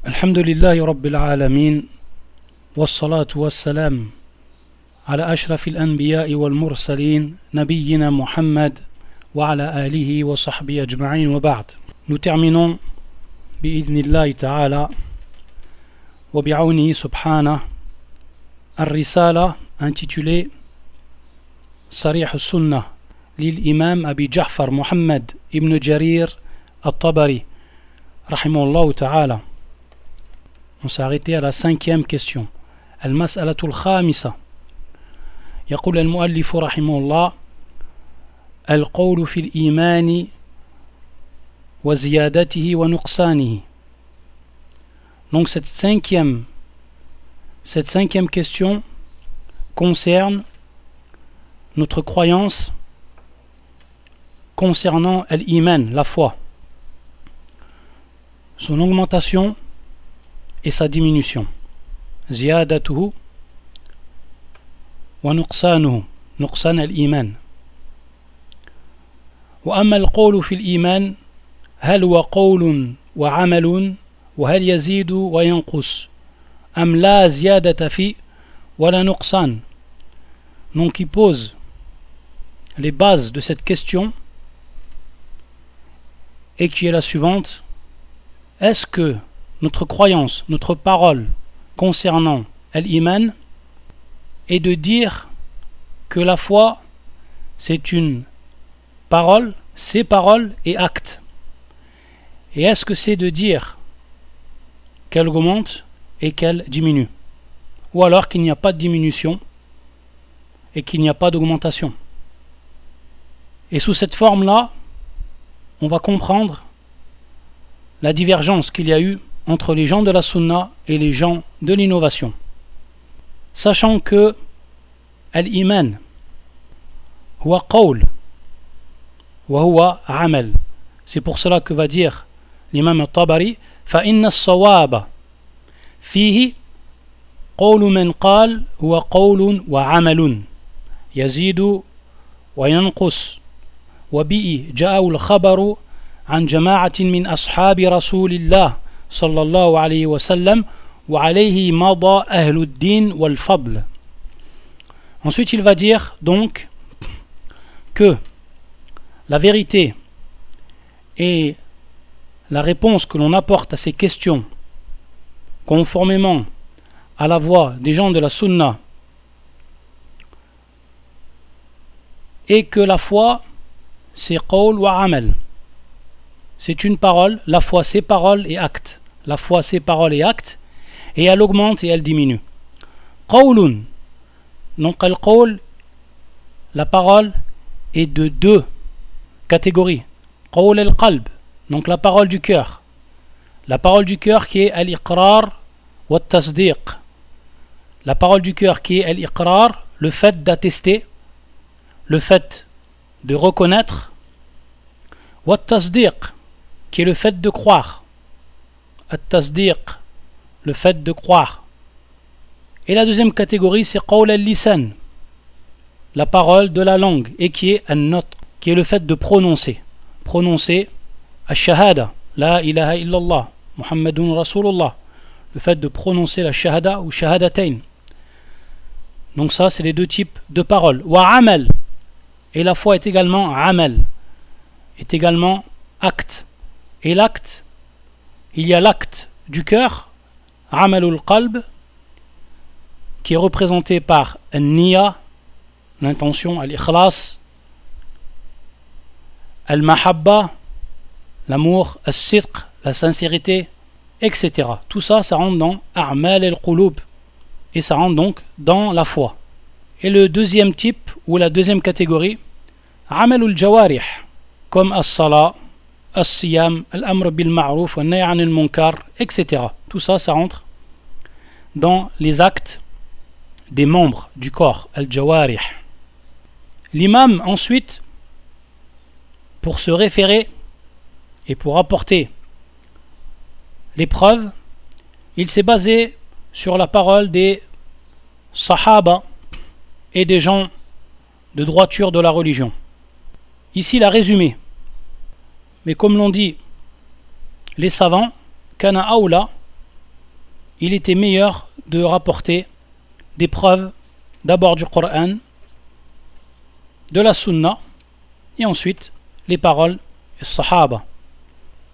الحمد لله رب العالمين والصلاة والسلام على أشرف الأنبياء والمرسلين نبينا محمد وعلى آله وصحبه أجمعين وبعد. Nous terminons بإذن الله تعالى وبعونه سبحانه الرسالة intitulée صريح السنة للإمام أبي جعفر محمد ابن جرير الطبري رحمه الله تعالى. On s'est arrêté à la 5e question. المسألة الخامسة. يقول المؤلف رحمه الله القول في الإيمان وزيادته ونقصانه. Donc cette cinquième question concerne notre croyance concernant l'iman, la foi, son augmentation et sa diminution. زيادته ونقصانه نقصان الإيمان. وأما القول في الإيمان هل هو قول وعمل وهل يزيد وينقص أم لا زيادة فيه ولا نقصان. Donc il pose les bases de cette question et qui est la suivante: est-ce que notre croyance, notre parole concernant l'iman est de dire que la foi c'est une parole, c'est parole et acte, et est-ce que c'est de dire qu'elle augmente et qu'elle diminue, ou alors qu'il n'y a pas de diminution et qu'il n'y a pas d'augmentation. Et sous cette forme-là, on va comprendre la divergence qu'il y a eu entre les gens de la sunna et les gens de l'innovation. Sachant que l'iman huwa qawl wa huwa amal. C'est pour cela que va dire l'imam al-Tabari fa inna as-sawaba fihi qawlu man qal huwa qawlun wa amalun yazidu wa yanqus wa bihi ja'a al-khabaru عن جماعة من أصحاب رسول الله صلى الله عليه وسلم وعليه مضى أهل الدين والفضل. Ensuite il va dire donc que la vérité et la réponse que l'on apporte à ces questions conformément à la voie des gens de la sunna et que la foi c'est qawl wa amal. C'est une parole, la foi c'est parole et acte. La foi c'est parole et acte, et elle augmente et elle diminue. Qawlun, donc al-qawl, la parole est de deux catégories. Qawl al-qalb, donc la parole du cœur. La parole du cœur qui est al-iqrar wa tasdiq. La parole du cœur qui est al-iqrar, le fait d'attester, le fait de reconnaître, wa tasdiq, qui est le fait de croire. At-tasdiq, le fait de croire. Et la deuxième catégorie, c'est qawl al-lisan, la parole de la langue, et qui est an-nutq, qui est le fait de prononcer. Prononcer ash-shahada, la ilaha illallah, Muhammadun Rasulullah, le fait de prononcer la shahada ou shahadatain. Donc ça, c'est les deux types de paroles. Wa amal, et la foi est également amal, est également acte. Et l'acte, il y a l'acte du cœur, amalul qalb, qui est représenté par al-niya, l'intention, al-ikhlas, al-mahabba, l'amour, al-sidq, la sincérité, etc. Tout ça, ça rentre dans a'mal al-qulub, et ça rentre donc dans la foi. Et le deuxième type, ou la deuxième catégorie, amalul jawarih, comme as-salat, as-siyam, al-amr bil ma'ruf wa nahy 'anil munkar, etc. Tout ça, ça rentre dans les actes des membres du corps, al-jawarih. L'imam, ensuite, pour se référer et pour apporter les preuves, il s'est basé sur la parole des sahaba et des gens de droiture de la religion. Ici, il a résumé. Mais comme l'ont dit les savants, kana aoula il était meilleur de rapporter des preuves, d'abord du Coran, de la Sunna, et ensuite les paroles des Sahaba.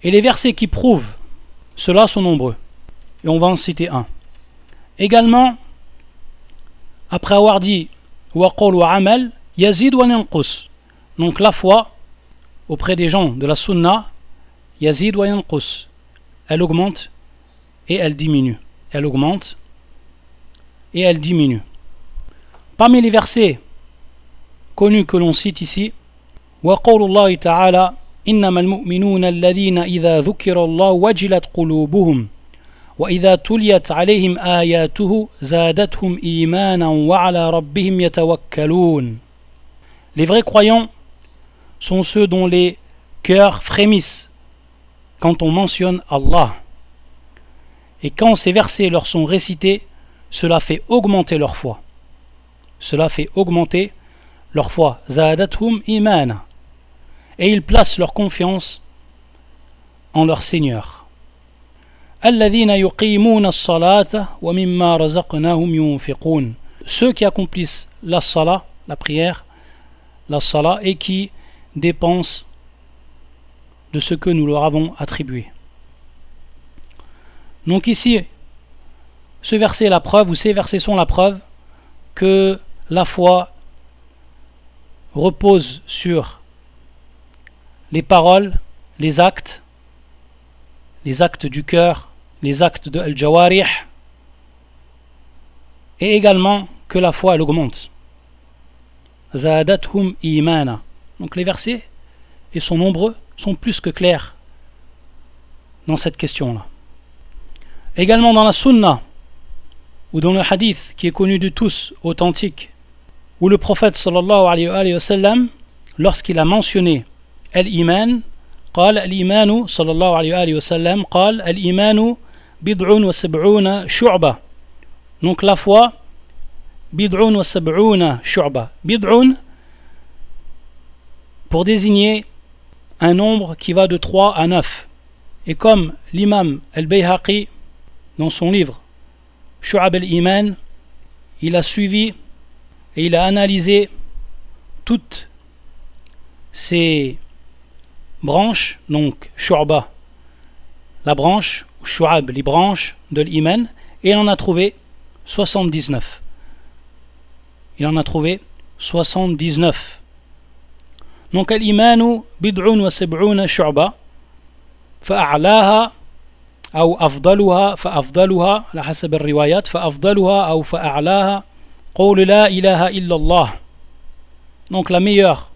Et les versets qui prouvent cela sont nombreux, et on va en citer un. Également, après avoir dit wa qawl wa amal yazid wa yanqus, donc la foi auprès des gens de la Sunna, yazid wa yanqus, elle augmente et elle diminue. Elle augmente et elle diminue. Parmi les versets connus que l'on cite ici, wa qawlullahi ta'ala innamal mu'minuna alladhina idha dhukira Allah wajilat qulubuhum wa idha tuliyat alayhim ayatuhu zadatuhum imanan wa ala rabbihim yatawakkalun. Les vrais croyants sont ceux dont les cœurs frémissent quand on mentionne Allah. Et quand ces versets leur sont récités, cela fait augmenter leur foi. Cela fait augmenter leur foi. Zadatuhum imana. Et ils placent leur confiance en leur Seigneur. Alladhina yuqimuna as-salata wa mimma razaqnahum yunfiqun. Ceux qui accomplissent la salat, la prière, la salat, et qui dépensent de ce que nous leur avons attribué. Donc ici, ce verset est la preuve, ou ces versets sont la preuve que la foi repose sur les paroles, les actes du cœur, les actes de al-jawarih, et également que la foi elle augmente. Zadathum imana. Donc les versets, ils sont nombreux, sont plus que clairs dans cette question-là. Également dans la sunna, ou dans le hadith qui est connu de tous, authentique, où le prophète sallallahu alayhi wa sallam, lorsqu'il a mentionné al-iman, قال الإيمان صلى الله عليه وسلم قال الإيمان بضع وسبعون شعبة. Donc la foi بضع وسبعون شعبة. بضع pour désigner un nombre qui va de 3 à 9. Et comme l'imam al-Bayhaqi dans son livre Shu'ab al-Iman, il a suivi et il a analysé toutes ces branches, donc Shu'ba, la branche, ou Shu'ab, les branches de l'Iman, et il en a trouvé 79. Il en a trouvé 79. Donc l'Imanu bid'un wa sab'una shu'ba, fa'a'laha أو أفضلها فأفضلها على حسب الروايات فأفضلها أو فأعلاها قول لا إله إلا الله. Donc la meilleure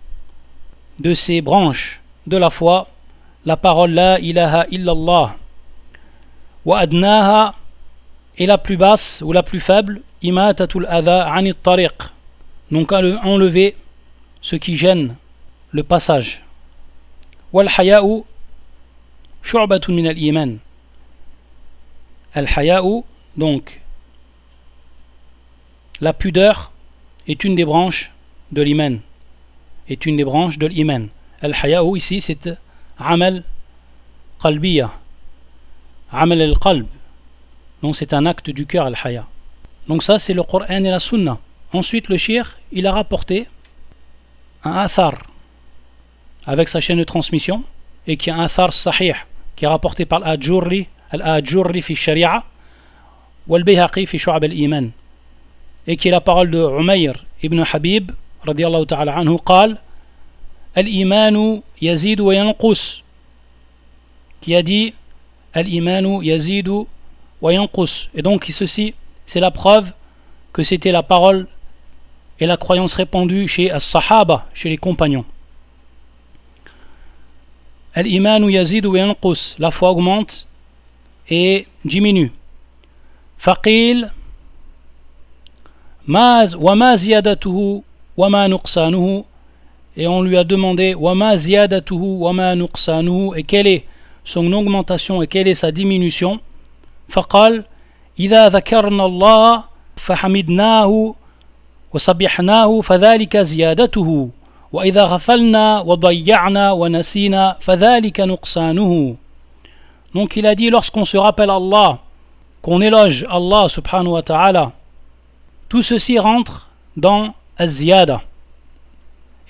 de ces branches de la foi, la parole la ilaha illallah. Wa adnaha, et la plus basse ou la plus faible, imatatul adha anit tariq. Donc enlever ce qui gêne le passage. Wal haya'u shu'batun min al-iman. Al-haya'u, donc la pudeur est une des branches de l'iman. Est une des branches de l'iman. Al-haya'u ici c'est amal qalbiya. Amal al-qalb. Donc c'est un acte du cœur, al-haya. Donc ça c'est le Coran et la Sunna. Ensuite le shir, il a rapporté un athar avec sa chaîne de transmission, et qui est un athar sahih, qui est rapporté par al-Ajurri في الشريعة والبيهقي في شعب الإيمان, et qui est la parole de Umayr ibn Habib رضي الله تعالى عنه قال الإيمان يزيد وينقص, qui a dit الإيمان يزيد وينقص. Et donc ceci c'est la preuve que c'était la parole et la croyance répandue chez as-sahaba, chez les compagnons. الإيمان يزيد وينقص, la foi augmente et diminue. فقيل وما زيادته وما نقصانه, et on lui a demandé وما زيادته وما نقصانه, et quelle est son augmentation et quelle est sa diminution. فقال إذا ذكرنا الله فحمدناه وسبحناه فذلك زيادته وإذا غفلنا وضيعنا ونسينا فذلك نقصانه. Donc il a dit, lorsqu'on se rappelle Allah qu'on éloge Allah subhanahu wa ta'ala, tout ceci rentre dans az-ziyada.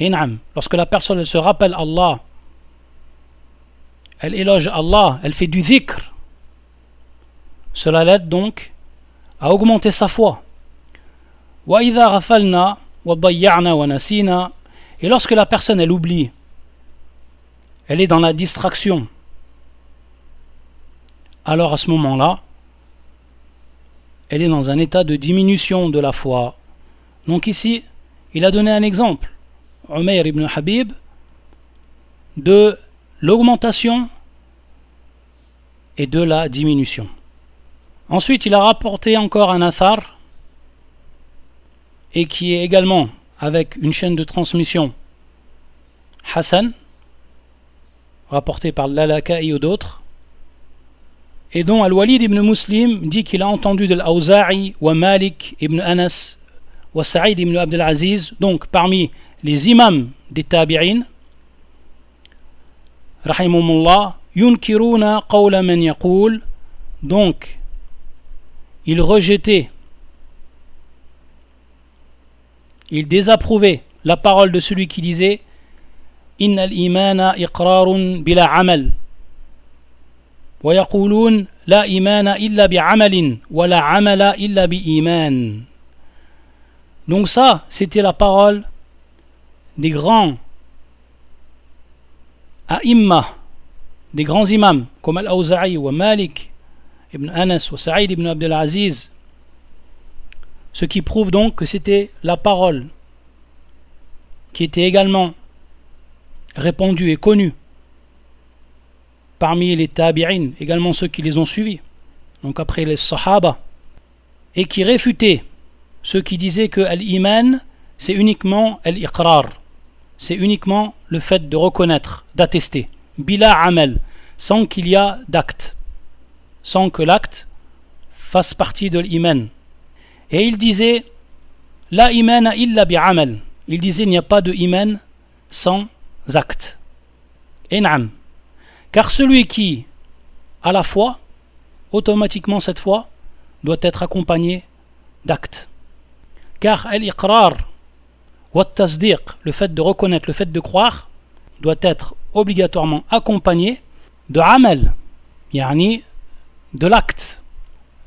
In'am, lorsque la personne elle se rappelle Allah, elle éloge Allah, elle fait du dhikr, cela l'aide donc à augmenter sa foi. Wa idha ghafalna wa dayya'na wa nasina, et lorsque la personne elle oublie, elle est dans la distraction, alors à ce moment-là, elle est dans un état de diminution de la foi. Donc ici, il a donné un exemple, Umayr ibn Habib, de l'augmentation et de la diminution. Ensuite, il a rapporté encore un athar, et qui est également avec une chaîne de transmission Hassan, rapporté par Lalaka'i ou d'autres, et dont Al-Walid ibn Muslim dit qu'il a entendu de l'Awza'i wa Malik ibn Anas wa Sa'id ibn Abdel Aziz, donc parmi les imams des tabi'in, rahimahumullah, yunkiruna qawla man yaqul, donc ils rejetaient, ils désapprouvaient la parole de celui qui disait innal imana iqrarun bila amal wa yaqulun la imana illa bi amalin wa la amala illa bi iman. Donc ça, c'était la parole des grands a'imma, des grands imams comme Al-Awza'i wa Malik ibn Anas wa Sa'id ibn Abdel Aziz, ce qui prouve donc que c'était la parole qui était également répandue et connue parmi les tabi'in, également ceux qui les ont suivis, donc après les sahaba, et qui réfutaient ceux qui disaient que l'iman c'est uniquement l'iqrar, c'est uniquement le fait de reconnaître, d'attester, bila amal, sans qu'il y a d'acte, sans que l'acte fasse partie de l'iman. Et il disait la imana illa bi amal, il disait il n'y a pas de iman sans acte. En'am, car celui qui a la foi, automatiquement cette foi doit être accompagnée d'actes. Car al-iqrar wa tasdiq, le fait de reconnaître, le fait de croire, doit être obligatoirement accompagné de amal, yani de l'acte,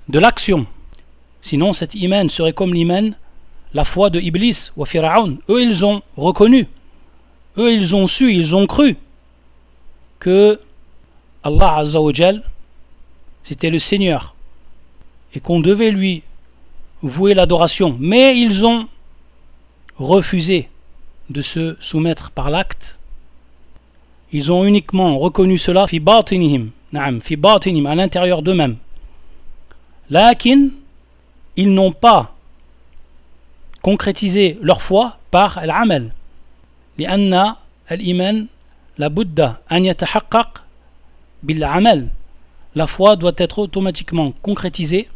de l'action. Sinon cet iman serait comme l'iman, la foi de Iblis ou Pharaon. Eux ils ont reconnu, eux ils ont su, ils ont cru que Allah Azza wa Jal c'était le Seigneur et qu'on devait lui vouer l'adoration, mais ils ont refusé de se soumettre par l'acte. Ils ont uniquement reconnu cela fi batinihim, na'am, fi batinihim, à l'intérieur d'eux-mêmes. Lakin, ils n'ont pas concrétisé leur foi par l'amal. Lianna al-iman la budda an yatahaqqaq bil amal. La foi doit être automatiquement concrétisée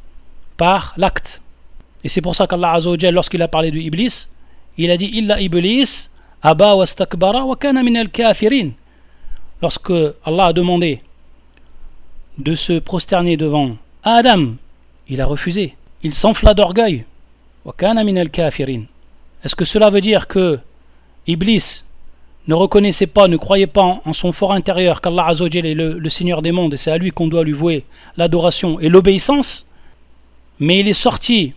par l'acte. Et c'est pour ça qu'Allah Azza wa Jalla, lorsqu'il a parlé de Iblis, il a dit illa Iblis aba wastakbara wa kana min al-kafirin. Lorsque Allah a demandé de se prosterner devant Adam, il a refusé. Il s'enfla d'orgueil. Wa kana min al-kafirin. Est-ce que cela veut dire que Iblis ne reconnaissait pas, ne croyait pas en son fort intérieur qu'Allah Azza wa Jalla est le Seigneur des mondes et c'est à lui qu'on doit lui vouer l'adoration et l'obéissance, mais il est sorti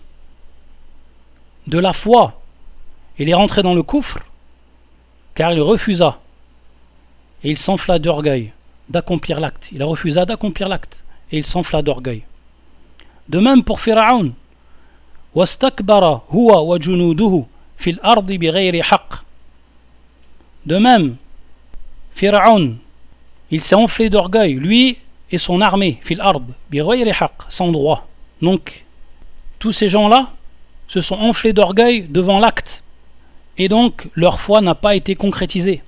de la foi, il est rentré dans le kufr car il refusa et il s'enfla d'orgueil d'accomplir l'acte. Il refusa d'accomplir l'acte et il s'enfla d'orgueil. De même pour Pharaon, wastakbara huwa wa junuduhu fil ardi bighayri haqq. De même, Pharaon, il s'est enflé d'orgueil, lui et son armée, fil ard, bighayri haqq, sans droit. Donc, tous ces gens-là se sont enflés d'orgueil devant l'acte, et donc leur foi n'a pas été concrétisée.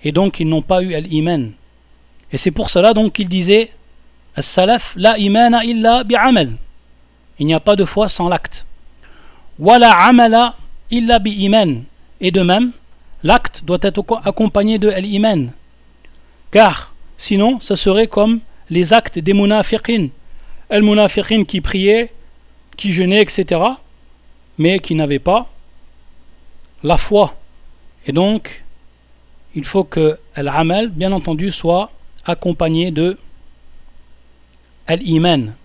Et donc ils n'ont pas eu al-iman. Et c'est pour cela donc qu'il disait as-salaf la imana illa bi'amal. Il n'y a pas de foi sans l'acte. Wa la amala illa bi-iman. Et de même, l'acte doit être accompagné de al-iman. Car sinon, ce serait comme les actes des munafiqin. al-munafiqin qui priaient, qui jeûnaient, etc., mais qui n'avaient pas la foi. Et donc, il faut que l'amal, bien entendu, soit accompagné de al-iman.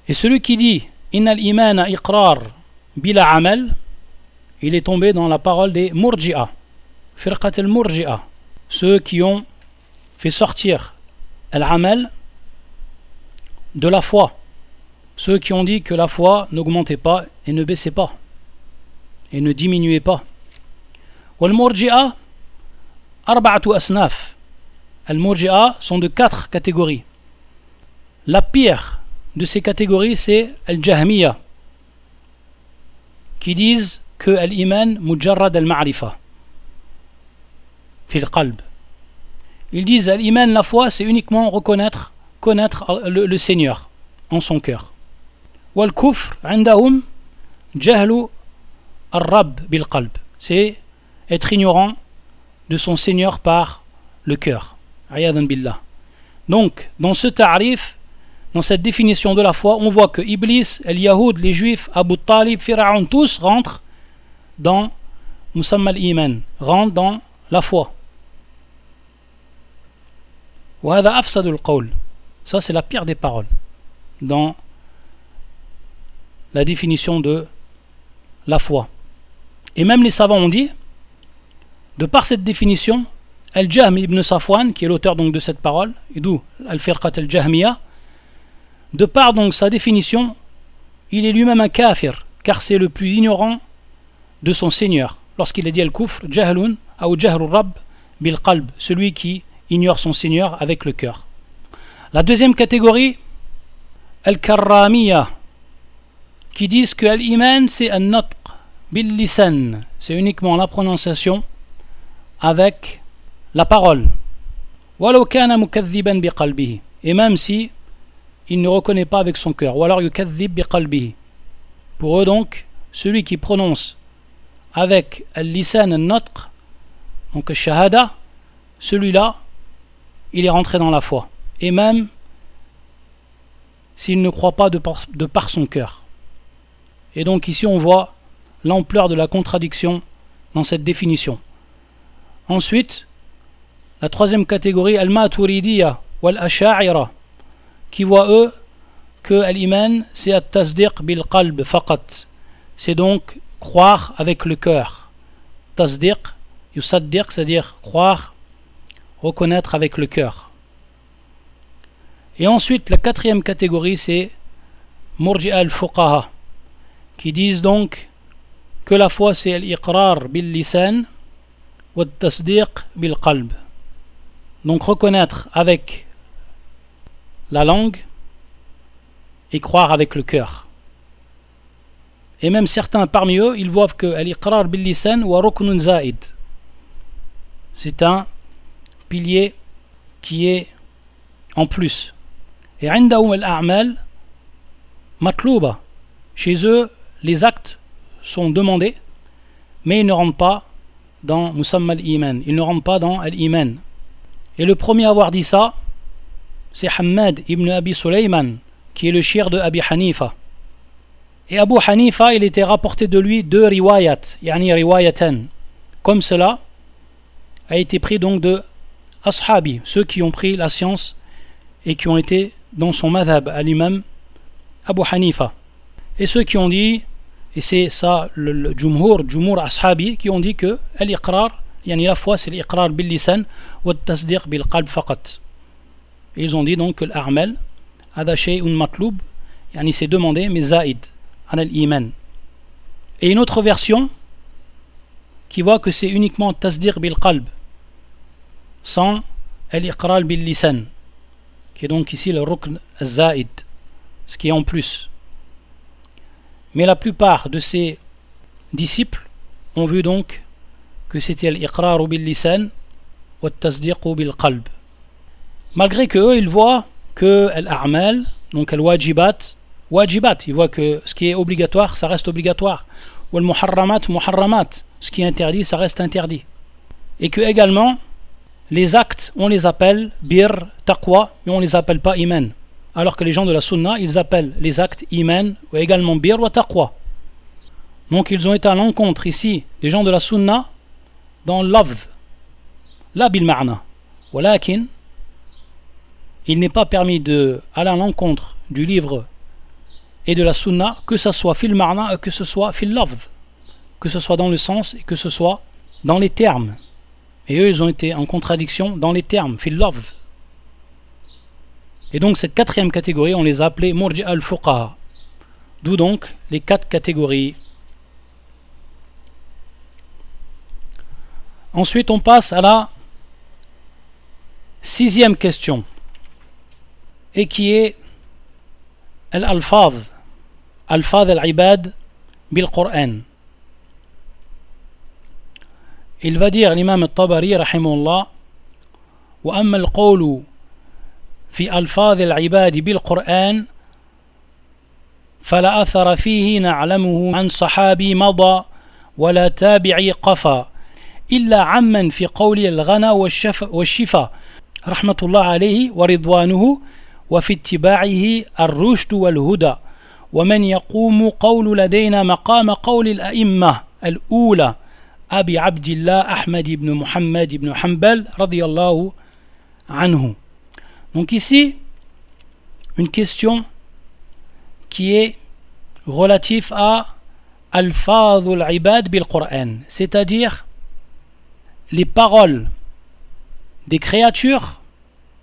Et celui qui dit inna al-imana iqrar bila amal, il est tombé dans la parole des murji'a, firqat al-murji'a, ceux qui ont fait sortir al-amal de la foi, ceux qui ont dit que la foi n'augmentait pas et ne baissait pas et ne diminuait pas. Wal-murji'a arba'atu asnaf. Al-murji'a sont de 4 catégories. La pire de ces catégories, c'est al-jahmiya, qui disent que al-iman mujarrad al-ma'rifa fil qalb. Ils disent al-iman, la foi, c'est uniquement connaître le Seigneur en son cœur. Wal-kufr عندهم جهل الرب بالقلب, c'est être ignorant de son Seigneur par le cœur. Ayadan billah. Donc, dans ce ta'rif, dans cette définition de la foi, on voit que Iblis, el Yahoud, les Juifs, Abu Talib, Pharaon, tous rentrent dans Musamma al-Iman, rentrent dans la foi. وهذا أفسد القول. Ça, c'est la pire des paroles dans la définition de la foi. Et même les savants ont dit, de par cette définition, Al-Jahm ibn Safwan, qui est l'auteur donc de cette parole, et d'où Al-Firqat al-Jahmiya, de par donc sa définition, il est lui-même un kafir, car c'est le plus ignorant de son Seigneur. Lorsqu'il a dit Al-Kufr, Jahlun, ou Jahrul Rabb bil Qalb, celui qui ignore son Seigneur avec le cœur. La deuxième catégorie, Al-Karramiya, qui disent que Al-Iman c'est un natq bil lisan, c'est uniquement la prononciation avec la parole. Walau kana mukadhiban bi qalbihi, et même si il ne reconnaît pas avec son cœur, ou alors yukadhib bi qalbihi. Pour eux donc, celui qui prononce avec al-lisan al-natq, donc al-shahada, celui-là, il est rentré dans la foi. Et même s'il ne croit pas de par son cœur. Et donc ici on voit l'ampleur de la contradiction dans cette définition. Ensuite, la troisième catégorie, al-Maturidiyya wal-Asha'ira, qui voient eux que al-Iman c'est at-tasdiq bil-qalb faqat. C'est donc croire avec le cœur. Tasdiq, yusaddiq, c'est-à-dire croire, reconnaître avec le cœur. Et ensuite, la quatrième catégorie, c'est Murji'a al-Fuqaha, qui disent donc que la foi c'est al-Iqrar bil-lisan wa at-tasdiq bil-qalb. Donc reconnaître avec la langue et croire avec le cœur. Et même certains parmi eux, ils voient que al-Iqrar bil-lisan wa ruknun zaid. C'est un pilier qui est en plus. Et عندهم الأعمال مطلوبة. Chez eux, les actes sont demandés, mais ils ne rentrent pas dans Musamma al-Iman. Ils ne rentrent pas dans al-Iman. Et le premier à avoir dit ça, c'est Hammad ibn Abi Sulayman, qui est le shir de Abi Hanifa. Et Abu Hanifa, il était rapporté de lui 2 riwayat, yani riwayatan. Comme cela a été pris donc de Ashabi, ceux qui ont pris la science et qui ont été dans son madhab à l'imam Abu Hanifa. Et ceux qui ont dit, et c'est ça le jumhur ashabi, qui ont dit que al-iqrar, yani la foi c'est l'iqrar bil lisan wa tasdiq bil qalb faqat. Ils ont dit donc que l'a'mal hada shay'un matloub, yani c'est demandé mais zaid an al-iman. Et une autre version qui voit que c'est uniquement tasdiq bil qalb sans al-iqrar bil lisan, qui est donc ici le rukn al-zaid, ce qui est en plus. Mais la plupart de ces disciples ont vu donc que c'était l'iqrar bil lisan wa tasdiq bil qalb. Malgré que eux, ils voient que l'a'mal, donc al-wajibat, ils voient que ce qui est obligatoire, ça reste obligatoire. Ou al-muharramat, ce qui est interdit, ça reste interdit. Et que également, les actes, on les appelle bir, taqwa, mais on les appelle pas iman. alors que les gens de la sunna, ils appellent les actes iman ou également bir wa taqwa. Donc ils ont été à l'encontre ici des gens de la sunna dans l'avd, la bil ma'na. Walakin, il n'est pas permis d'aller à l'encontre du livre et de la sunna, que ce soit fil ma'na, que ce soit fil lafz, que ce soit dans le sens et que ce soit dans les termes. Et eux, ils ont été en contradiction dans les termes, fil lafz. Et donc cette quatrième catégorie, on les a appelés murji'a al-fuqaha. D'où donc les 4 catégories. Ensuite, on passe à la 6e question, et qui est al-alfaz al-ibad bil-Qur'an. Il va dire l'imam al-Tabari rahimahullah: wa amma al-qawlu في ألفاظ العباد بالقرآن فلا أثر فيه نعلمه عن صحابي مضى ولا تابعي قفا إلا عمن في قول الغنى والشفا رحمة الله عليه ورضوانه وفي اتباعه الرشد والهدى ومن يقوم قول لدينا مقام قول الأئمة الأولى أبي عبد الله أحمد بن محمد بن حنبل رضي الله عنه. Donc ici, une question qui est relative à al-fadhul ibad bil-Qur'an, c'est-à-dire les paroles des créatures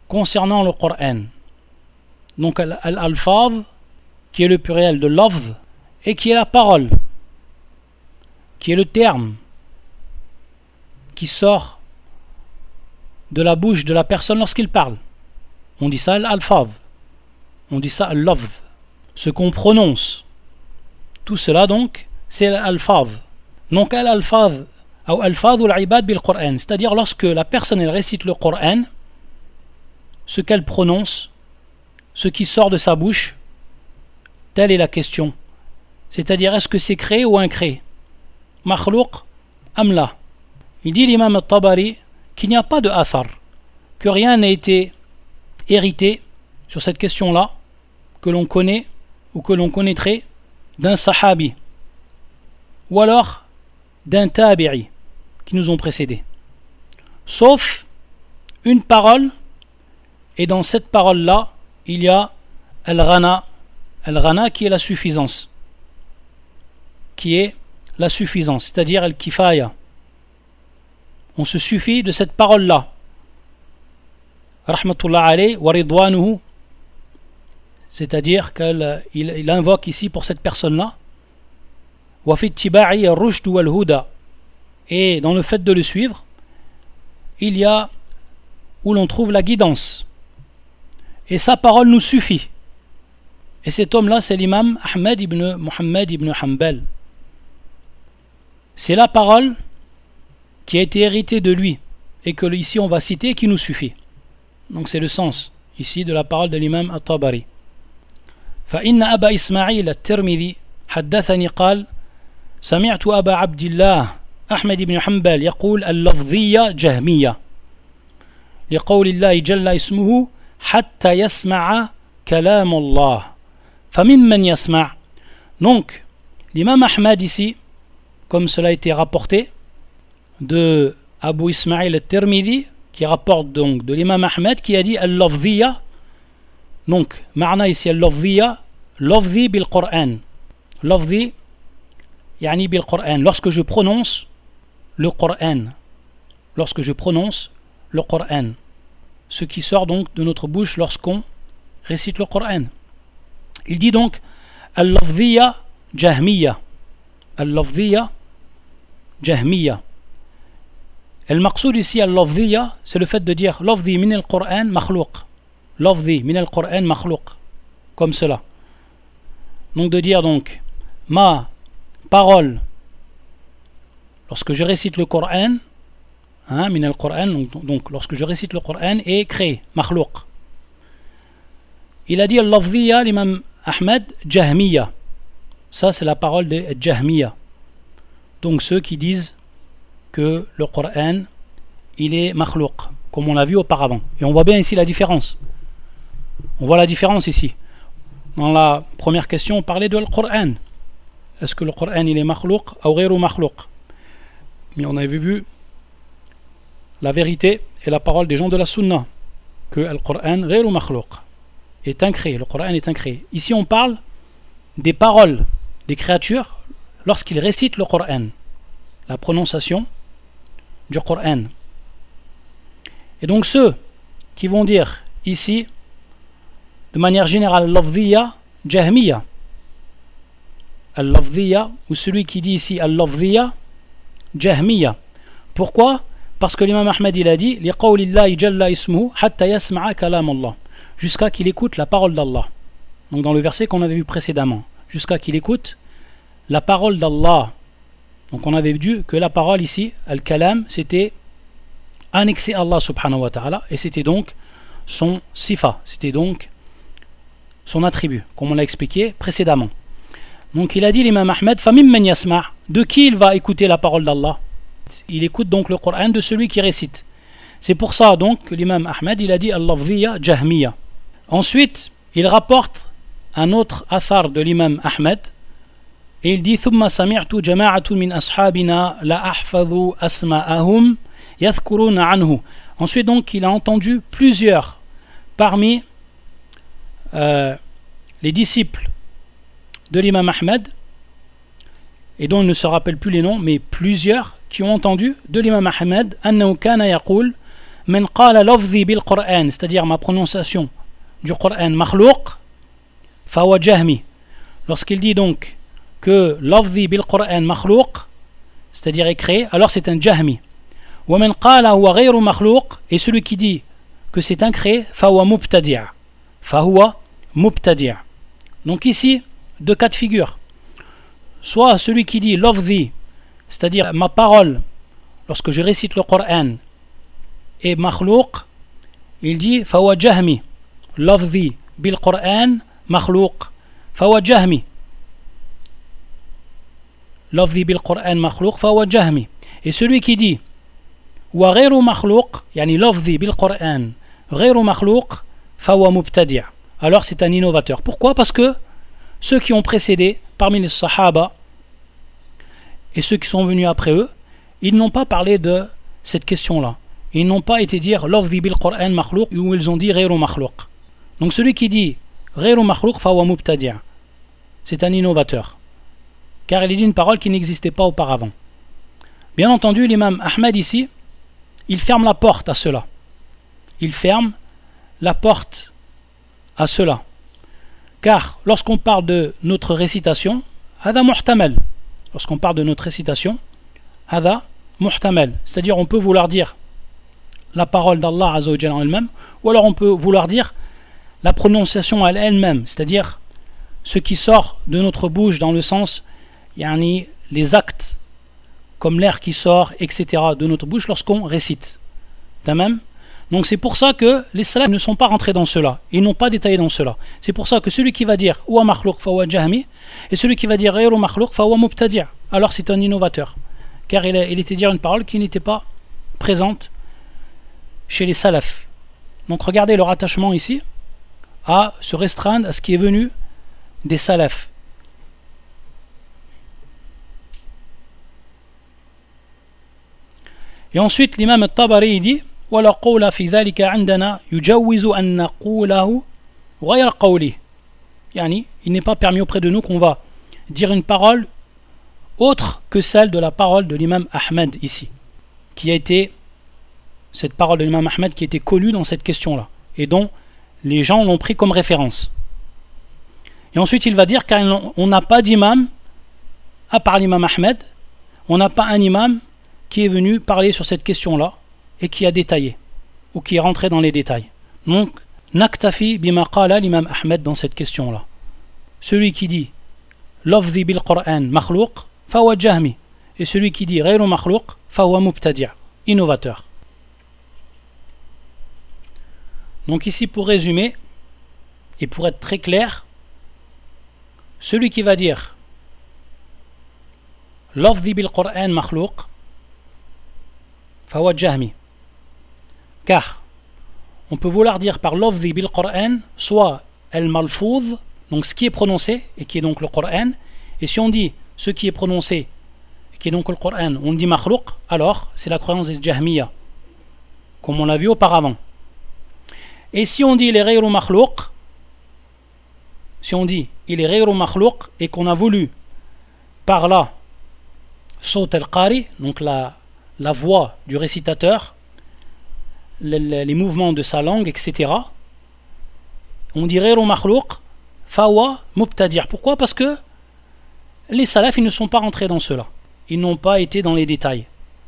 concernant le Qur'an. Donc al-fadh, qui est le pluriel de lafz, et qui est la parole, qui est le terme qui sort de la bouche de la personne lorsqu'il parle. On dit ça al-fadh, on dit ça al-lafz, ce qu'on prononce. Tout cela donc, c'est al-fadh. Donc al-fadh, ou al-fadh ou al-ibad bil-Qur'an, c'est-à-dire lorsque la personne elle récite le Qur'an, ce qu'elle prononce, ce qui sort de sa bouche, telle est la question. C'est-à-dire, est-ce que c'est créé ou incréé? Makhlouq amla. Il dit l'imam al-Tabari qu'il n'y a pas de athar, que rien n'a été hérité sur cette question-là, que l'on connaît ou que l'on connaîtrait d'un sahabi ou alors d'un tabi'i qui nous ont précédés, sauf une parole, et dans cette parole-là il y a al-ghana qui est la suffisance, c'est-à-dire al-kifaya. On se suffit de cette parole-là, rahmatullah alayhi wa ridwanuhu, c'est-à-dire qu'il invoque ici pour cette personne-là, wa fi ittiba'i ar-rushd wal huda, et dans le fait de le suivre, il y a où l'on trouve la guidance, et sa parole nous suffit. Et cet homme-là, c'est l'imam Ahmed ibn Muhammad ibn Hanbal. C'est la parole qui a été héritée de lui, et que ici on va citer, qui nous suffit. Donc c'est le sens ici de la parole de l'imam al-Tabari. فإن أبا إسماعيل الترمذي حدثني قال سمعت أبا عبد الله أحمد بن حنبل يقول اللفظية جهمية لقول الله جل اسمه حتى يسمع كلام الله فممن يسمع. Donc l'imam Ahmad ici, comme cela a été rapporté de Abu Ismail al-Tirmidhi, qui rapporte donc de l'imam Ahmed, qui a dit al-lafziya. Donc ma'na ici al-lafziya, lafzi bil-Qur'an, lafzi yani bil-Qur'an, lorsque je prononce le Qur'an, ce qui sort donc de notre bouche lorsqu'on récite le Qur'an. Il dit donc al-lafziya jahmiya, al-lafziya jahmiya. المقصود ici al-lafziya, c'est le fait de dire lafzi min al-Qur'an makhlouq, lafzi min al-Qur'an makhlouq, comme cela. Donc de dire donc ma parole lorsque je récite le Coran, min al-Qur'an, donc lorsque je récite le Coran, est créé, makhlouq. Il a dit al-lafziya, l'imam Ahmed, jahmiya. Ça c'est la parole des jahmiya, donc ceux qui disent que le Coran il est makhlouq, comme on l'a vu auparavant, et on voit bien ici la différence. On voit la différence ici. Dans la première question, on parlait de le Coran. Est-ce que le Coran il est makhlouq ou ghayru makhlouq? Mais on avait vu la vérité et la parole des gens de la Sunna, que le Coran ghayru makhlouq est incréé, le Coran est incréé. Ici on parle des paroles des créatures lorsqu'ils récitent le Coran, la prononciation du Coran. Et donc ceux qui vont dire ici de manière générale al-lafziya, jahmiya, al-lafziya, ou celui qui dit ici al-lafziya, jahmiya. Pourquoi? Parce que l'imam Ahmed il a dit liqawlillahi jalla ismuhu hatta yasma'a kalam Allah, jusqu'à qu'il écoute la parole d'Allah. Donc dans le verset qu'on avait vu précédemment, jusqu'à qu'il écoute la parole d'Allah. Donc on avait vu que la parole ici, al-kalam, c'était annexé à Allah subhanahu wa ta'ala, et c'était donc son sifa, c'était donc son attribut, comme on l'a expliqué précédemment. Donc il a dit l'imam Ahmed, famimman yasma', de qui il va écouter la parole d'Allah? Il écoute donc le Coran de celui qui récite. C'est pour ça donc que l'imam Ahmed il a dit al-lafziya jahmiya. Ensuite il rapporte un autre athar de l'imam Ahmed et il dit thumma sami'tu jama'atu min ashabina la ahfadhu asma'ahum yadhkuruna anhu. Ensuite donc il a entendu plusieurs parmi les disciples de l'imam Ahmed, et dont il ne se rappelle plus les noms, mais plusieurs qui ont entendu de l'imam Ahmed annahu kana yaqul man qala lafzi bil Qur'an, c'est-à-dire ma prononciation du Qur'an makhlouq fa huwa jahmi. Lorsqu'il dit donc que lafzi bil Qur'an makhlouq, c'est-à-dire est créé, alors c'est un jahmi. Wa man qala huwa ghayru makhlouq, et celui qui dit que c'est incréé, fa huwa mubtadi'. Fa huwa mubtadi'. Donc ici deux cas de figure. Soit celui qui dit lafzi, c'est-à-dire ma parole lorsque je récite le Coran est makhlouq, il dit fawa jahmi, lafzi bil Coran makhlouq, fawa jahmi, lafzi bil Coran makhlouq, fawa jahmi. Et celui qui dit wa ghayru makhlouq, yani lafzi bil Coran ghayru makhlouq, fawa mubtadi', alors c'est un innovateur. Pourquoi? Parce que ceux qui ont précédé parmi les sahaba et ceux qui sont venus après eux, ils n'ont pas parlé de cette question-là. Ils n'ont pas été dire lafzi bil Qur'an makhlouq, où ils ont dit ghayru makhlouq. Donc celui qui dit ghayru makhlouq fa huwa mubtadi', c'est un innovateur, car il dit une parole qui n'existait pas auparavant. Bien entendu, l'imam Ahmed ici, il ferme la porte à cela. Il ferme la porte à cela. Car lorsqu'on parle de notre récitation, hada muhtamal. Lorsqu'on parle de notre récitation, hada muhtamal, c'est-à-dire on peut vouloir dire la parole d'Allah Azza wa Jalla en elle-même, ou alors on peut vouloir dire la prononciation à elle-même, c'est-à-dire ce qui sort de notre bouche dans le sens, yani les actes, comme l'air qui sort, etc. de notre bouche lorsqu'on récite. Tamam. Donc c'est pour ça que les salafs ne sont pas rentrés dans cela, ils n'ont pas détaillé dans cela. C'est pour ça que celui qui va dire wa makhlouq fa huwa jahmi, et celui qui va dire ghayru makhlouq fa huwa mubtadi', alors c'est un innovateur, car il était dire une parole qui n'était pas présente chez les salafs. Donc regardez leur attachement ici à se restreindre à ce qui est venu des salafs. Et ensuite l'imam al-Tabari dit ولا قول في ذلك عندنا يجوز أن نقوله غير قوله, يعني il n'est pas permis auprès de nous qu'on va dire une parole autre que celle de la parole de l'imam Ahmed ici, qui a été cette parole de l'imam Ahmed qui était connue dans cette question-là et dont les gens l'ont pris comme référence. Et ensuite il va dire qu'on n'a pas d'imam à part l'imam Ahmed, on n'a pas un imam qui est venu parler sur cette question-là et qui a détaillé, ou qui est rentré dans les détails. Donc, naktafi bima qala l'imam Ahmed dans cette question-là. Celui qui dit lafzi bil Qur'an makhlouq fa huwa jahmi, et celui qui dit ghayru makhlouq fa huwa mubtadi', innovateur. Donc ici, pour résumer et pour être très clair, celui qui va dire lafzi bil Qur'an makhlouq fa huwa jahmi, car on peut vouloir dire par lafzi bil Qur'an, soit al-malfouz, donc ce qui est prononcé, et qui est donc le Qur'an, et si on dit ce qui est prononcé, qui est donc le Qur'an, on dit makhlouq, alors c'est la croyance des Jahmiya, comme on l'a vu auparavant. Et si on dit il est ghayru makhlouq, si on dit il est ghayru makhlouq, et qu'on a voulu par là saut al-qari, donc la voix du récitateur, les mouvements de sa langue, etc. On dit ghayru makhlouq, fawa mubtadi'. Pourquoi? Parce que les salafs, ils ne sont pas rentrés dans cela. Ils n'ont pas été dans les détails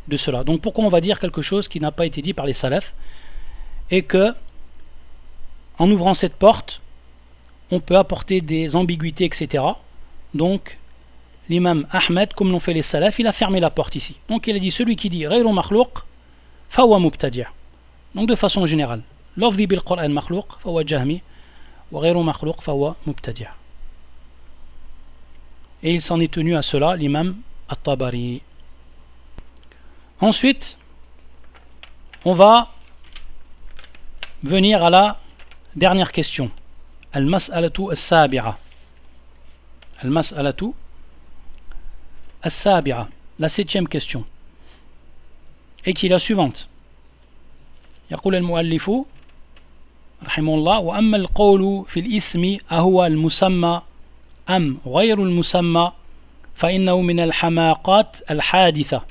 de cela. Donc pourquoi on va dire quelque chose qui n'a pas été dit par les salafs, et que en ouvrant cette porte on peut apporter des ambiguïtés, etc. Donc l'imam Ahmed, comme l'ont fait les salafs, il a fermé la porte ici. Donc il a dit celui qui dit ghayru makhlouq fawa mubtadi'. Donc de façon générale, lafzi bil Qur'an makhlouq fawa jahmi wa ghayru makhlouq fawa mubtadi'. Et il s'en est tenu à cela, l'imam At-Tabari. Ensuite, on va venir à la dernière question. Al-mas'alatu as-sabi'a. Al-mas'alatu as-sabi'a. La 7e question. Et qui est la suivante. يقول المؤلف رحمه الله وأما القول في الاسم أهو المسمى أم غير المسمى فإنه من الحماقات الحادثة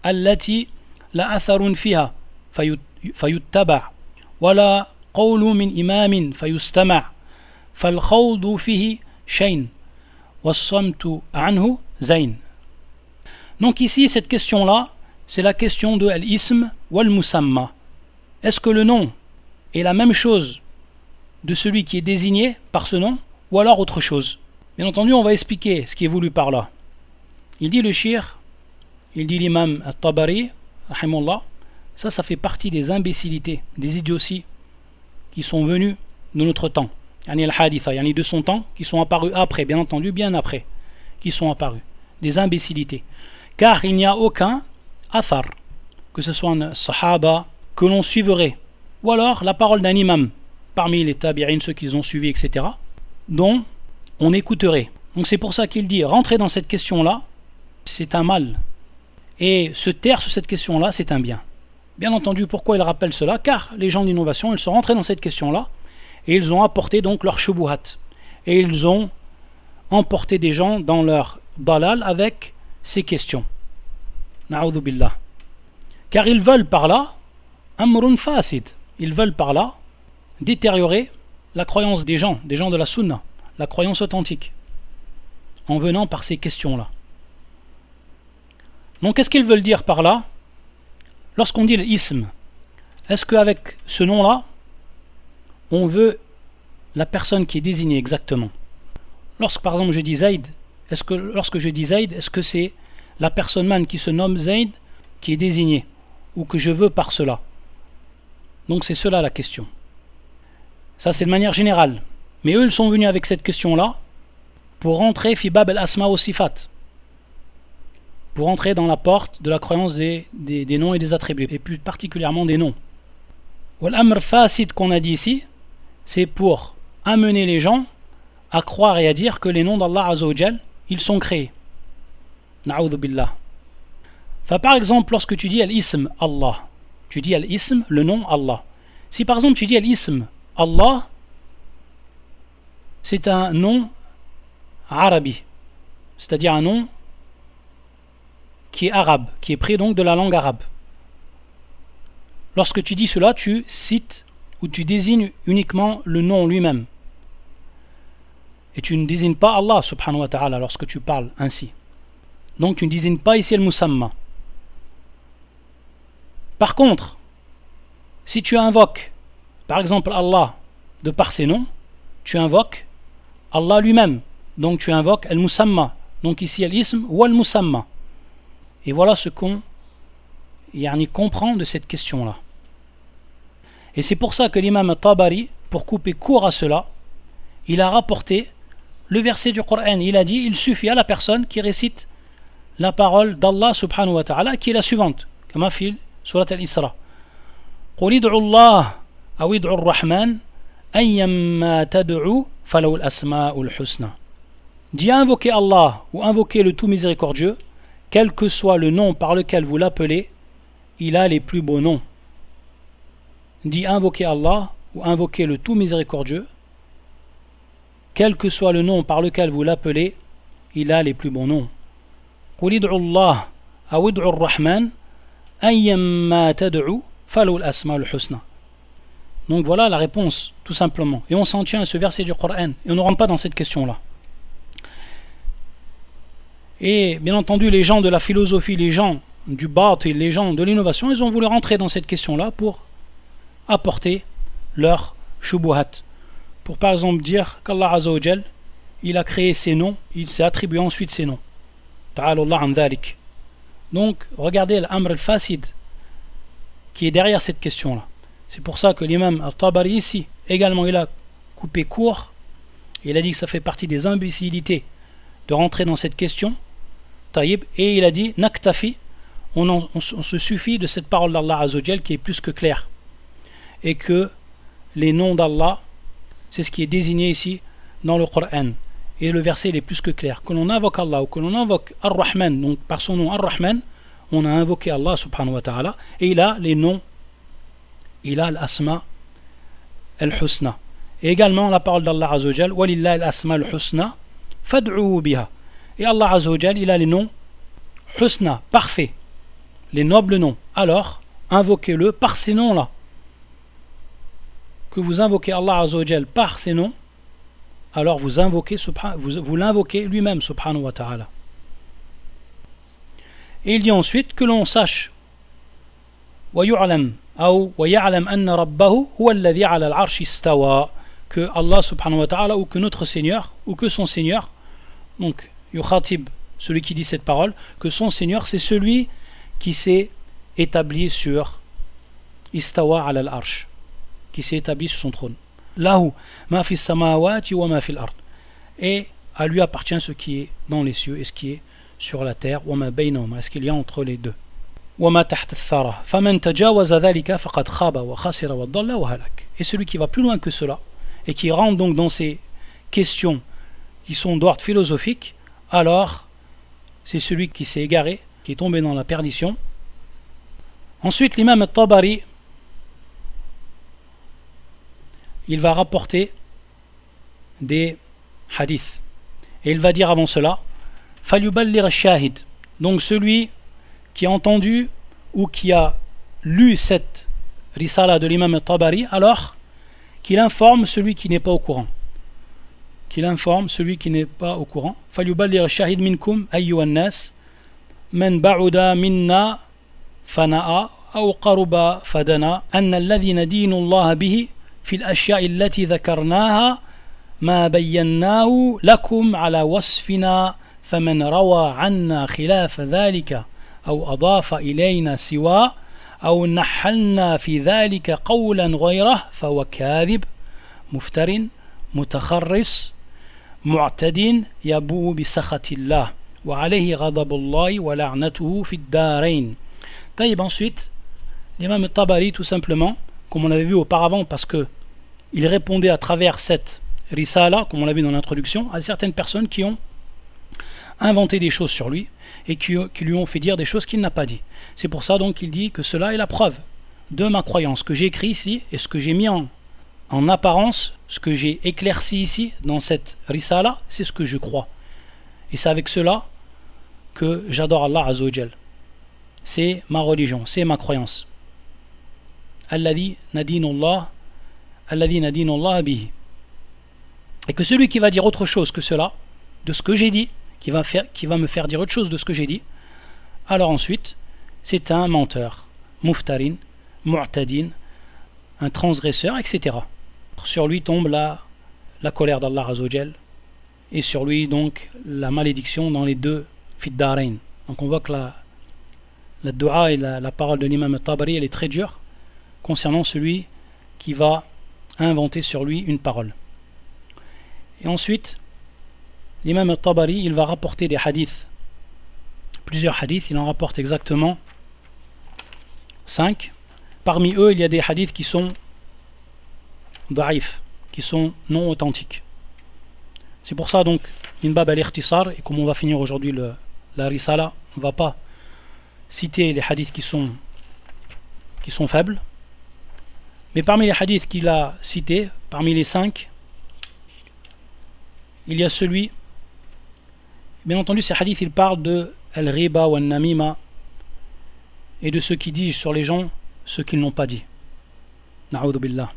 التي لا أثر فيها فيتبع ولا قول من إمام فيستمع فالخوض فيه شين والصمت عنه زين. Donc ici cette question là c'est la question de al-ism wal-musamma. Est-ce que le nom est la même chose de celui qui est désigné par ce nom ou alors autre chose? Bien entendu, on va expliquer ce qui est voulu par là. Il dit le shir, il dit l'imam At-Tabari, rahimahullah, ça fait partie des imbécilités, des idioties qui sont venues de notre temps. Yani al-haditha, yani de son temps, qui sont apparus après, bien entendu, bien après, qui sont apparus. Des imbécilités. Car il n'y a aucun athar, que ce soit un sahaba, que l'on suivrait, ou alors la parole d'un imam, parmi les tabi'in, ceux qu'ils ont suivis, etc., dont on écouterait. Donc c'est pour ça qu'il dit, rentrer dans cette question-là, c'est un mal. Et se taire sur cette question-là, c'est un bien. Bien entendu, pourquoi il rappelle cela? Car les gens d'innovation, ils sont rentrés dans cette question-là, et ils ont apporté donc leur shubuhat. Et ils ont emporté des gens dans leur dalal avec ces questions. Na'udhu billah. Car ils veulent par là, amrun fasid. Ils veulent par là détériorer la croyance des gens de la sunna, la croyance authentique, en venant par ces questions-là. Donc qu'est-ce qu'ils veulent dire par là? Lorsqu'on dit l'ism, est-ce qu'avec ce nom-là, on veut la personne qui est désignée exactement? Lorsque par exemple je dis Zayd, lorsque je dis Zayd, est-ce que c'est la personne même qui se nomme Zayd qui est désignée, ou que je veux par cela? Donc c'est cela la question. Ça c'est de manière générale. Mais eux ils sont venus avec cette question-là pour rentrer fi bab al-asma wa sifat, pour entrer dans la porte de la croyance des noms et des attributs, et plus particulièrement des noms. Wal-amr fasid qu'on a dit ici, c'est pour amener les gens à croire et à dire que les noms d'Allah Azza wa Jal, ils sont créés. Na'udhu billah. Par exemple, lorsque tu dis al-ism Allah, tu dis al-ism, le nom Allah. Si par exemple tu dis al-ism Allah, c'est un nom arabi, c'est-à-dire un nom qui est arabe, qui est pris donc de la langue arabe. Lorsque tu dis cela, tu cites ou tu désignes uniquement le nom lui-même. Et tu ne désignes pas Allah subhanahu wa ta'ala lorsque tu parles ainsi. Donc tu ne désignes pas ici al-musamma. Par contre, si tu invoques, par exemple Allah, de par ses noms, tu invoques Allah lui-même. Donc tu invoques al-musamma. Donc ici al-ism ou al-musamma. Et voilà ce qu'on comprend de cette question-là. Et c'est pour ça que l'imam Tabari, pour couper court à cela, il a rapporté le verset du Coran. Il a dit, il suffit à la personne qui récite la parole d'Allah subhanahu wa ta'ala, qui est la suivante, comme a fait surat al-Isra. قُلِ ادْعُوا اللَّهَ أو ادعوا الرحمن أيما تدعوا فله الأسماء الحسنى. Dit invoquer Allah ou invoquer le tout miséricordieux, quel que soit le nom par lequel vous l'appelez, il a les plus beaux noms. Dit invoquer Allah ou invoquer le tout miséricordieux, quel que soit le nom par lequel vous l'appelez, il a les plus bons noms. قل ادعوا الله أو ادعوا الرحمن أيما تدعوا فله الأسماء الحسنى. Donc voilà la réponse, tout simplement. Et on s'en tient à ce verset du Coran. Et on ne rentre pas dans cette question-là. Et bien entendu, les gens de la philosophie, les gens du batil, les gens de l'innovation, ils ont voulu rentrer dans cette question-là pour apporter leur shubuhat. Pour par exemple dire qu'Allah Azza wa Jal, il a créé ses noms, il s'est attribué ensuite ses noms. Ta'ala Allah an dhalik. Donc, regardez l'amr al-fasid qui est derrière cette question-là. C'est pour ça que l'imam al-Tabari ici, également, il a coupé court. Il a dit que ça fait partie des imbécilités de rentrer dans cette question. Taïb, et il a dit naktafi, on se suffit de cette parole d'Allah Azza wa Jal qui est plus que claire. Et que les noms d'Allah, c'est ce qui est désigné ici dans le Coran. Et le verset il est plus que clair. Que l'on invoque Allah ou que l'on invoque Ar-Rahman, donc par son nom Ar-Rahman, on a invoqué Allah subhanahu wa ta'ala, et il a les noms, il a l'asma al-husna. Et également la parole d'Allah Azza wa Jal, Walillah al-asma al-husna, fad'u biha. Et Allah Azza wa Jal, il a les noms husna, parfaits, les nobles noms. Alors, invoquez-le par ces noms-là. Que vous invoquez Allah Azza wa Jal par ces noms, alors vous l'invoquez lui-même subhanahu wa ta'ala. Et il dit ensuite que l'on sache وَيُعْلَمْ أو وَيَعْلَمْ أَنَّ رَبَّهُ هُوَ الَّذِي عَلَى الْعَرْشِ اسْتَوَى, que Allah subhanahu wa ta'ala ou que notre Seigneur ou que son Seigneur, donc yukhatib, celui qui dit cette parole, que son Seigneur c'est celui qui s'est établi sur istawa ala al-arsh, qui s'est établi sur son trône. Lahu ma fi samawati wa ma fi al-ard, et à lui appartient ce qui est dans les cieux et ce qui est sur la terre, wa ma baynahuma, ce qu'il y a entre les deux. Wa ma tahta ath-thara faman tajawaza dhalika faqad khaba wa khasira wa dhalla wa halak. Et celui qui va plus loin que cela et qui rentre donc dans ces questions qui sont d'ordre philosophique, alors c'est celui qui s'est égaré, qui est tombé dans la perdition. Ensuite, l'imam al-Tabari, il va rapporter des hadiths. Et il va dire avant cela, falyuballigh ash-shahid, donc celui qui a entendu ou qui a lu cette risala de l'imam al-Tabari, alors qu'il informe celui qui n'est pas au courant. Qu'il informe celui qui n'est pas au courant. falyuballigh ash-shahid minkum ayyuhan nas man ba'uda minna fana'a aw qaruba fadana anna alladhi nadinu Allah bihi في الأشياء التي ذكرناها ما بيناه لكم على وصفنا فمن روى عنا خلاف ذلك أو أضاف إلينا سوى أو نحلنا في ذلك قولا غيره فهو كاذب مفتر متخرص معتد يبوء بسخط الله وعليه غضب الله ولعنته في الدارين. طيب, ensuite l'imam al-Tabari, tout simplement, comme on l'avait vu auparavant, parce que il répondait à travers cette risala, comme on l'a vu dans l'introduction, à certaines personnes qui ont inventé des choses sur lui et qui lui ont fait dire des choses qu'il n'a pas dit. C'est pour ça donc qu'il dit que cela est la preuve de ma croyance, que j'ai écrit ici et ce que j'ai mis en apparence, ce que j'ai éclairci ici dans cette risala, c'est ce que je crois. Et c'est avec cela que j'adore Allah Azza wa Jal. C'est ma religion, c'est ma croyance. Alladhi nadinullah bihi. Et que celui qui va dire autre chose que cela, de ce que j'ai dit, qui va me faire dire autre chose de ce que j'ai dit, alors ensuite, c'est un menteur, muftarin, mu'tadin, un transgresseur, etc. Sur lui tombe la colère d'Allah Azza wa Jal, et sur lui donc la malédiction dans les deux fiddarain. Donc on voit que la dua et la parole de l'imam al-Tabari, elle est très dure concernant celui qui va inventer sur lui une parole. Et ensuite, l'imam al-Tabari, il va rapporter des hadiths, plusieurs hadiths, il en rapporte exactement 5. Parmi eux, il y a des hadiths qui sont da'if, qui sont non authentiques. C'est pour ça donc, min bab al-ikhtisar, et comme on va finir aujourd'hui la risala, on ne va pas citer les hadiths qui sont faibles, mais parmi les hadiths qu'il a cités, parmi les 5, il y a celui, bien entendu ces hadiths ils parlent de al-riba ou al-namima et de ceux qui disent sur les gens ce qu'ils n'ont pas dit. Na'udhu billah.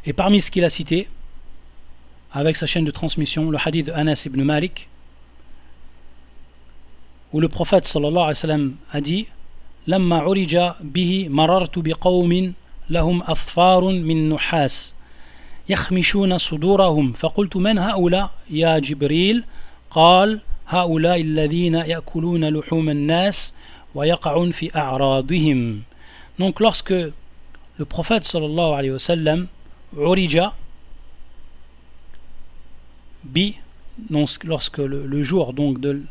Et parmi ce qu'il a cité, avec sa chaîne de transmission, le hadith de Anas ibn Malik, où le prophète sallallahu alayhi wa sallam a dit Lamma urija bihi marartu biqawmin lahum athfarun min nuhas يخمشون صدورهم فقلت من هؤلاء يا جبريل قال هؤلاء الذين يأكلون لحوم الناس ويقعون في أعراضهم. Donc lorsque le prophète sallallahu alayhi wa sallam urija bi, donc lorsque le jour donc de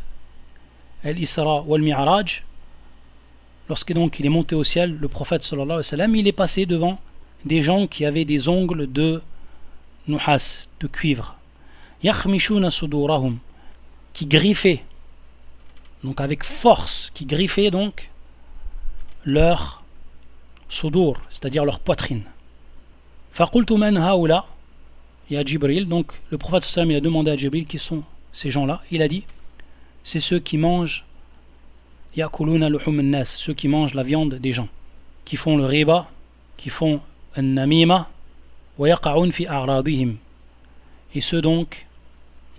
l'Isra wal Mi'raj, lorsque donc il est monté au ciel, le prophète sallallahu alayhi wa sallam, il est passé devant des gens qui avaient des ongles de nuhas, de cuivre, yakhmishuna sudurahum, qui griffaient, donc avec force, qui griffaient donc leur sudur, c'est-à-dire leur poitrine. Faqultu man haula ya Jibril, donc le prophète sallallahu alayhi wa sallam, il a demandé à Jibril qui sont ces gens-là. Il a dit c'est ceux qui mangent yakuluna luhum an-nas, ceux qui mangent la viande des gens, qui font le riba, qui font an-namima wa yaqa'un fi a'radihim, et ceux donc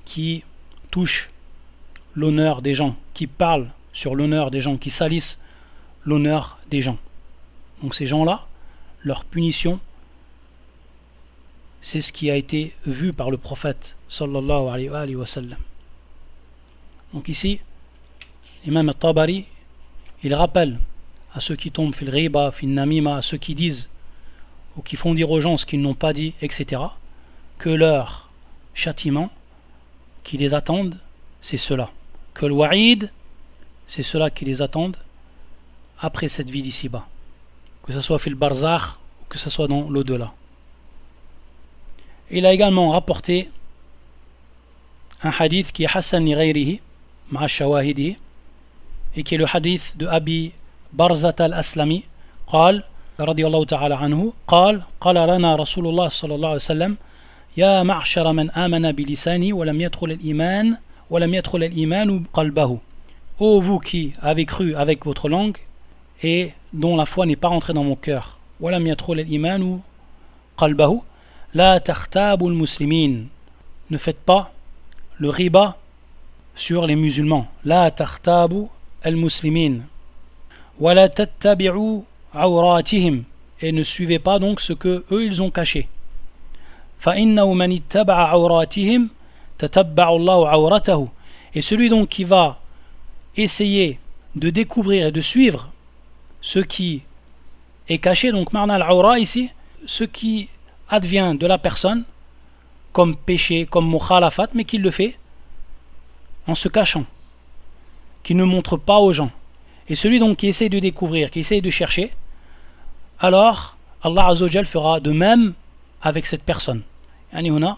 qui touchent l'honneur des gens, qui parlent sur l'honneur des gens, qui salissent l'honneur des gens. Donc ces gens-là, leur punition, c'est ce qui a été vu par le prophète sallallahu alayhi wa sallam. Donc ici, l'imam al-Tabari, il rappelle à ceux qui tombent fil riba, fil namima, à ceux qui disent ou qui font dire aux gens ce qu'ils n'ont pas dit, etc., que leur châtiment qui les attendent, c'est cela. Que le wa'id, c'est cela qui les attendent après cette vie d'ici-bas. Que ce soit fil barzakh ou que ce soit dans l'au-delà. Il a également rapporté un hadith qui est Hassan li ghayrihi, ma'a shawahidi, et qui est le hadith de Abi Barzat al-Aslami, قال رضي الله تعالى عنه قال قال لنا رسول الله صلى الله عليه وسلم يا معشر من آمن بلساني ولم يدخل الإيمان قلبه. Ô vous qui avez cru avec votre langue et dont la foi n'est pas rentrée dans mon cœur, ولم يدخل الإيمان قلبه لا تغتابوا المسلمين, ne faites pas le riba sur les musulmans, لا تغتابوا المسلمين ولا تتبعوا عوراتهم, et ne suivez pas donc ce que eux ils ont caché. فإنه من اتبع عوراتهم تتبع الله عورته, et celui donc qui va essayer de découvrir et de suivre ce qui est caché, donc marna al-awra ici, ce qui advient de la personne comme péché, comme mukhalafat, mais qu'il le fait en se cachant, qui ne montre pas aux gens. Et celui donc qui essaie de découvrir, qui essaie de chercher, alors Allah Azza wa Jal fera de même avec cette personne. Yani huna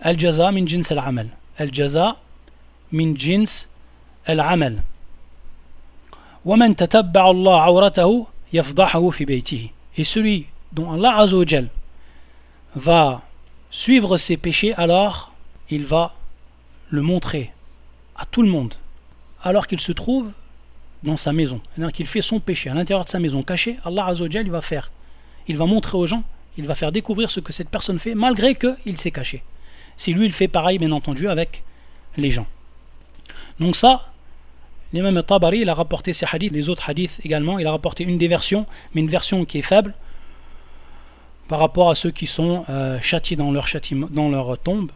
al-jaza min jins al-amal, al-jaza min jins al-amal. وَمَنْ تَتَبَّعَ اللَّهَ عَوْرَتَهُ يَفْضَحَهُ فِي بَيْتِهِ. Et celui dont Allah Azza wa Jal va suivre ses péchés, alors il va le montrer à tout le monde, alors qu'il se trouve dans sa maison, c'est-à-dire qu'il fait son péché à l'intérieur de sa maison caché. Allah Azza wa Jal il va montrer aux gens, il va faire découvrir ce que cette personne fait malgré qu'il s'est caché. Si lui il fait pareil bien entendu avec les gens. Donc ça, l'imam al-Tabari il a rapporté ces hadiths, les autres hadiths également, il a rapporté une des versions, mais une version qui est faible par rapport à ceux qui sont châtiés dans leur tombe,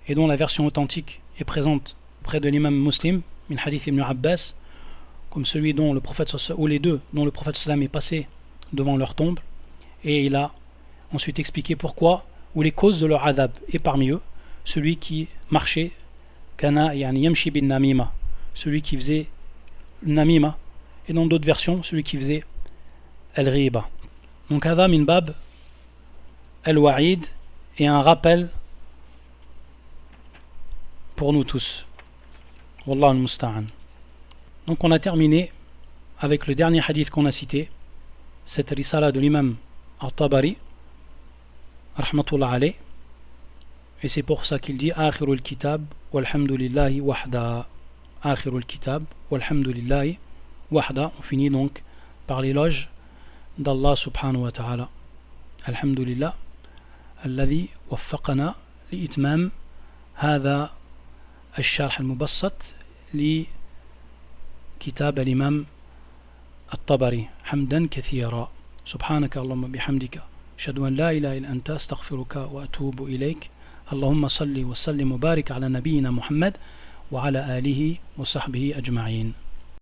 et dont la version authentique est présente près de l'imam Muslim, min hadith ibn Abbas, comme celui dont le prophète, ou les deux dont le prophète sallam est passé devant leur tombe, et il a ensuite expliqué pourquoi, ou les causes de leur adab, et parmi eux celui qui marchait kana yani yamshi bin namima, celui qui faisait namima, et dans d'autres versions celui qui faisait al-riba. Donc hada min bab al-wa'id et un rappel pour nous tous. Wallah al-musta'an. Donc on a terminé avec le dernier hadith qu'on a cité, cette risala de l'imam al-Tabari, rahmatullah alayh, et c'est pour ça qu'il dit akhirul kitab walhamdulillahi wahda. Akhirul kitab walhamdulillahi wahda. On finit donc par l'éloge d'Allah subhanahu wa ta'ala. Alhamdulillah alladhi waffaqana li itmam hadha الشرح المبسط لكتاب الإمام الطبري حمدا كثيرا سبحانك اللهم بحمدك أشهد أن لا إله إلا أنت أستغفرك وأتوب إليك اللهم صل وسلم وبارك على نبينا محمد وعلى آله وصحبه أجمعين.